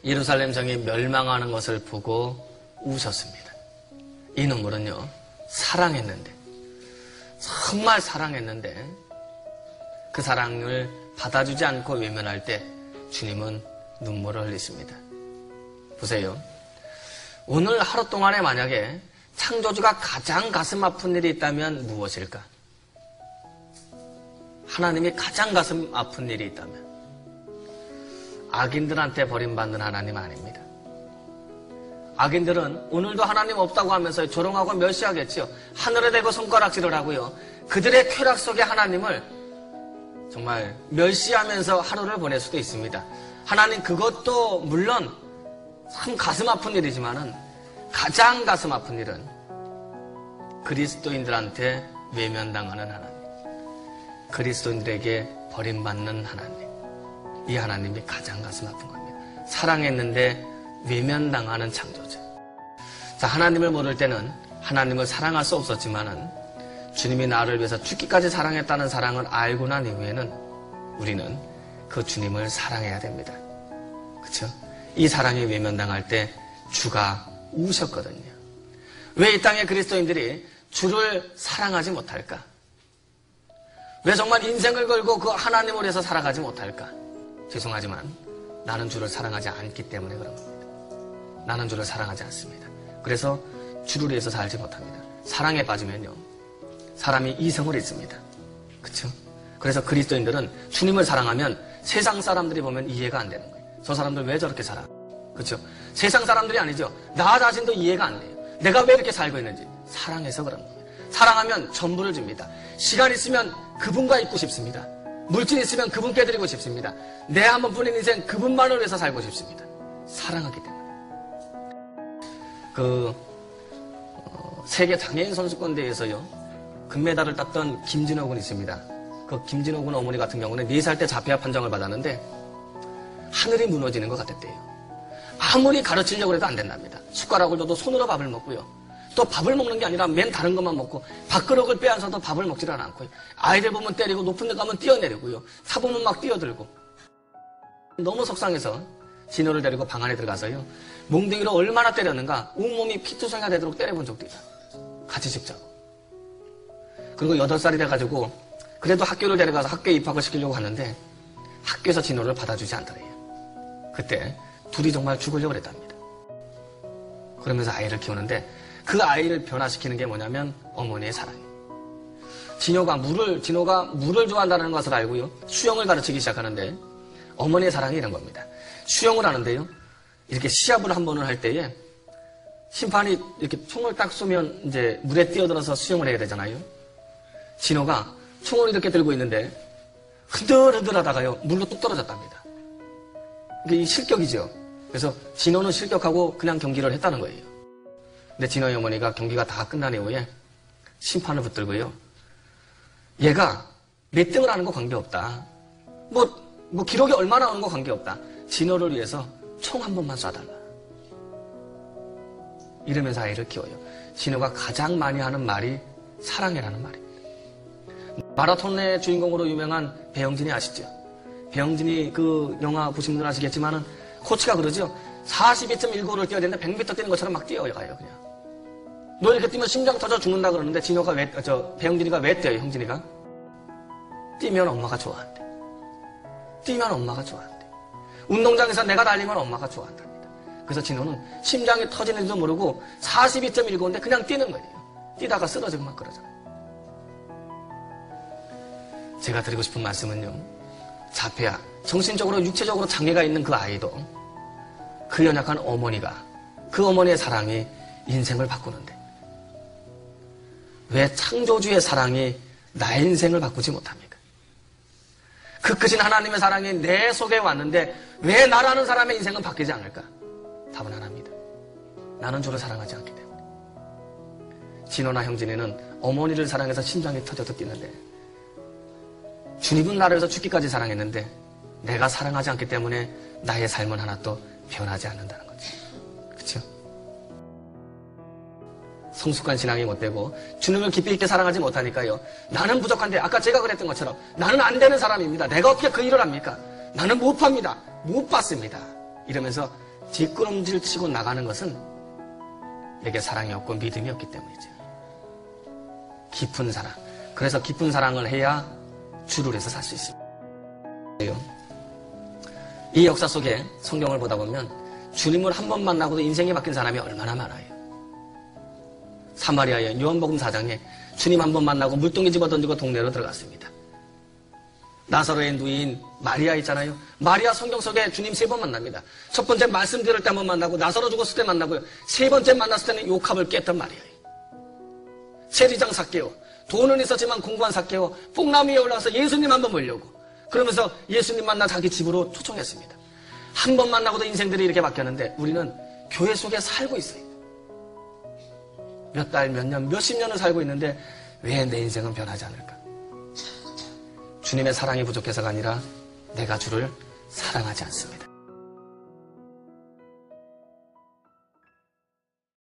예루살렘 성이 멸망하는 것을 보고 우셨습니다. 이 눈물은요, 사랑했는데, 정말 사랑했는데 그 사랑을 받아주지 않고 외면할 때 주님은 눈물을 흘리십니다. 보세요. 오늘 하루 동안에 만약에 창조주가 가장 가슴 아픈 일이 있다면 무엇일까? 하나님이 가장 가슴 아픈 일이 있다면 악인들한테 버림받는 하나님 아닙니다. 악인들은 오늘도 하나님 없다고 하면서 조롱하고 멸시하겠지요. 하늘에 대고 손가락질을 하고요. 그들의 쾌락 속에 하나님을 정말 멸시하면서 하루를 보낼 수도 있습니다. 하나님 그것도 물론 참 가슴 아픈 일이지만은 가장 가슴 아픈 일은 그리스도인들한테 외면당하는 하나님, 그리스도인들에게 버림받는 하나님, 이 하나님이 가장 가슴 아픈 겁니다. 사랑했는데 외면당하는 창조주. 자, 하나님을 모를 때는 하나님을 사랑할 수 없었지만은 주님이 나를 위해서 죽기까지 사랑했다는 사랑을 알고 난 이후에는 우리는 그 주님을 사랑해야 됩니다. 그렇죠? 이 사랑이 외면당할 때 주가 우셨거든요. 왜 이 땅의 그리스도인들이 주를 사랑하지 못할까? 왜 정말 인생을 걸고 그 하나님을 위해서 살아가지 못할까? 죄송하지만 나는 주를 사랑하지 않기 때문에 그런 겁니다. 나는 주를 사랑하지 않습니다. 그래서 주를 위해서 살지 못합니다. 사랑에 빠지면요, 사람이 이성을 잃습니다. 그렇죠? 그래서 그리스도인들은 주님을 사랑하면 세상 사람들이 보면 이해가 안 되는 거예요. 저 사람들 왜 저렇게 살아? 그렇죠? 세상 사람들이 아니죠. 나 자신도 이해가 안 돼요. 내가 왜 이렇게 살고 있는지. 사랑해서 그런 거예요. 사랑하면 전부를 줍니다. 시간 있으면 그분과 있고 싶습니다. 물질 있으면 그분께 드리고 싶습니다. 내 한 번뿐인 인생 그분만을 위해서 살고 싶습니다. 사랑하기 때문에. 세계 장애인 선수권 대회에서요, 금메달을 땄던 김진호 군이 있습니다. 그 김진호 군 어머니 같은 경우는 4살 때 자폐아 판정을 받았는데 하늘이 무너지는 것 같았대요. 아무리 가르치려고 해도 안 된답니다. 숟가락을 줘도 손으로 밥을 먹고요. 또 밥을 먹는 게 아니라 맨 다른 것만 먹고 밥그릇을 빼앗아도 밥을 먹지를 않고요. 아이들 보면 때리고 높은 데 가면 뛰어내리고요. 사보면 막 뛰어들고. 너무 속상해서 진호를 데리고 방 안에 들어가서요, 몽둥이로 얼마나 때렸는가 온몸이 피투성이가 되도록 때려본 적도 있다. 같이 죽자고. 그리고 8살이 돼가지고 그래도 학교를 데려가서 학교에 입학을 시키려고 하는데 학교에서 진호를 받아주지 않더래요. 그때 둘이 정말 죽으려고 그랬답니다. 그러면서 아이를 키우는데 그 아이를 변화시키는 게 뭐냐면 어머니의 사랑이에요. 진호가 물을 좋아한다는 것을 알고요, 수영을 가르치기 시작하는데 어머니의 사랑이 이런 겁니다. 수영을 하는데요, 이렇게 시합을 한 번을 할 때에 심판이 이렇게 총을 딱 쏘면 이제 물에 뛰어들어서 수영을 해야 되잖아요. 진호가 총을 이렇게 들고 있는데 흔들흔들 하다가요, 물로 뚝 떨어졌답니다. 이게 실격이죠. 그래서 진호는 실격하고 그냥 경기를 했다는 거예요. 근데 진호의 어머니가 경기가 다 끝난 이후에 심판을 붙들고요, 얘가 몇 등을 하는 거 관계없다. 뭐 기록이 얼마 나오는 거 관계없다. 진호를 위해서 총 한 번만 쏴달라. 이러면서 아이를 키워요. 진호가 가장 많이 하는 말이 사랑해라는 말입니다. 마라톤의 주인공으로 유명한 배영진이 아시죠? 배영진이 그 영화 보신 분들 아시겠지만은 코치가 그러죠. 42.19를 뛰어야 되는데 100m 뛰는 것처럼 막 뛰어가요, 그냥. 너 이렇게 뛰면 심장 터져 죽는다 그러는데 배영진이가 왜 뛰어요, 형진이가? 뛰면 엄마가 좋아한대. 뛰면 엄마가 좋아한대. 운동장에서 내가 달리면 엄마가 좋아한답니다. 그래서 진호는 심장이 터지는지도 모르고 42.19인데 그냥 뛰는 거예요. 뛰다가 쓰러지고 막 그러잖아요. 제가 드리고 싶은 말씀은요, 자폐아, 정신적으로 육체적으로 장애가 있는 그 아이도 그 연약한 어머니가, 그 어머니의 사랑이 인생을 바꾸는데 왜 창조주의 사랑이 나의 인생을 바꾸지 못합니까? 그 크신 하나님의 사랑이 내 속에 왔는데 왜 나라는 사람의 인생은 바뀌지 않을까? 답은 하나입니다. 나는 주를 사랑하지 않기 때문에. 진호나 형진이는 어머니를 사랑해서 심장이 터져도 뛰는데 주님은 나를 위해서 죽기까지 사랑했는데 내가 사랑하지 않기 때문에 나의 삶은 하나도 변하지 않는다는 거죠. 그렇죠? 성숙한 신앙이 못되고 주님을 깊이 있게 사랑하지 못하니까요, 나는 부족한데, 아까 제가 그랬던 것처럼 나는 안 되는 사람입니다. 내가 어떻게 그 일을 합니까? 나는 못 팝니다. 못 받습니다. 이러면서 뒷걸음질 치고 나가는 것은 내게 사랑이 없고 믿음이 없기 때문이죠. 깊은 사랑. 그래서 깊은 사랑을 해야 주를 위해서 살 수 있습니다. 이 역사 속에 성경을 보다 보면 주님을 한 번 만나고도 인생이 바뀐 사람이 얼마나 많아요. 사마리아의 요한복음 4장에 주님 한 번 만나고 물동이 집어던지고 동네로 들어갔습니다. 나사로의 누이인 마리아 있잖아요. 마리아 성경 속에 주님 3번 만납니다. 첫 번째 말씀 들을 때 한 번 만나고, 나사로 죽었을 때 만나고요. 3번째 만났을 때는 욕합을 깼던 마리아예요. 세리장 삭개오, 돈은 있었지만 공부한 삭개오, 뽕나무 위에 올라가서 예수님 한 번 보려고, 그러면서 예수님 만나 자기 집으로 초청했습니다. 한 번 만나고도 인생들이 이렇게 바뀌었는데 우리는 교회 속에 살고 있어요. 몇 달, 몇 년, 몇십 년을 살고 있는데 왜 내 인생은 변하지 않을까? 주님의 사랑이 부족해서가 아니라 내가 주를 사랑하지 않습니다.